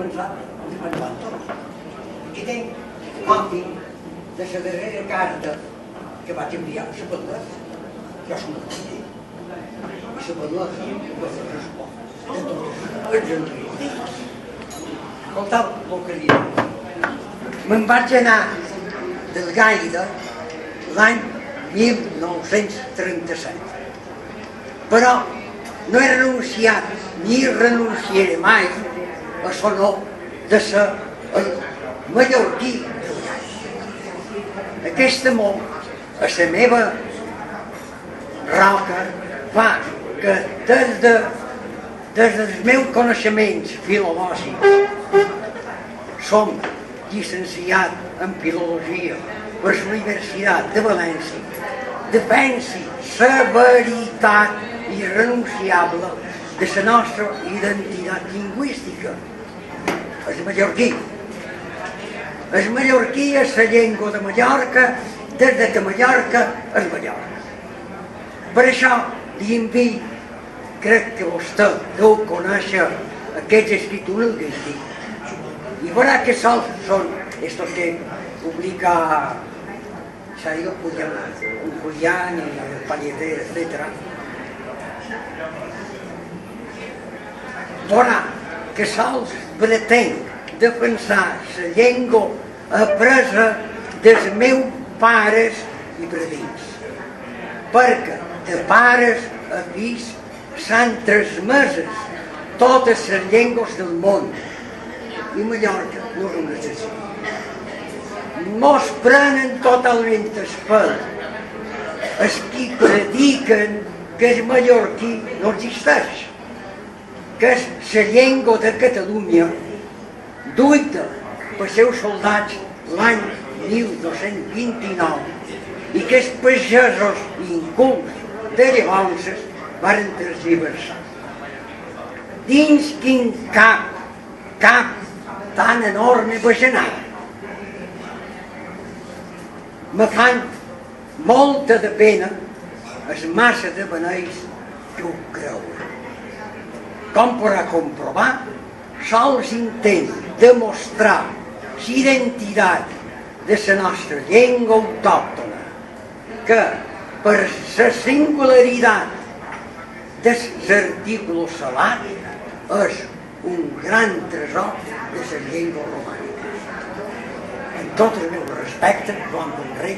pensar tot. Aquí tinc còpia de la darrera carta que vaig enviar a la Padula. Jo som el primer. I la Padula va fer respon de tots els enriquits. Escoltau el que diu. Me'n vaig anar del Gaire l'any 1937. Però no he renunciat ni renunciaré mai a l'honor de ser el mallorquí del Gaire. Aquest amor a la meva roca fa que des dels meus coneixements filològics som llicenciat en filologia per la Universitat de València, defensi la veritat irrenunciable de la nostra identitat lingüística. El mallorquí. El mallorquí és la llengua de Mallorca des que Mallorca és Mallorca. Per això li envio, crec que vostè deu conèixer aquests escrits en el gaití. Y verá que son estos que publica Xavier Julián y Palleter, etc. Verá que sols pretén defensar la llengua apresa dels meus pares i predins, perquè de pares a fills s'han transmeses totes les llengües del món. I Mallorca no és una excepció. Mos prenen totalment el pèl els qui prediquen que el mallorquí no existeix, que és la llengua de Catalunya duita pels seus soldats l'any 1229 i que els pagesos incults de llavors varen tergiversar. Dins quin cap tan enorme bajanada. Me fan molta de pena es massa de beneis que ho creuen. Com podrà comprovar, sols intent demostrar l'identitat de la nostra llengua autòctona, que per la singularitat dels artículos salats és un gran tresor de les llengües romàniques. En tot el meu respecte, Joan Bonrey,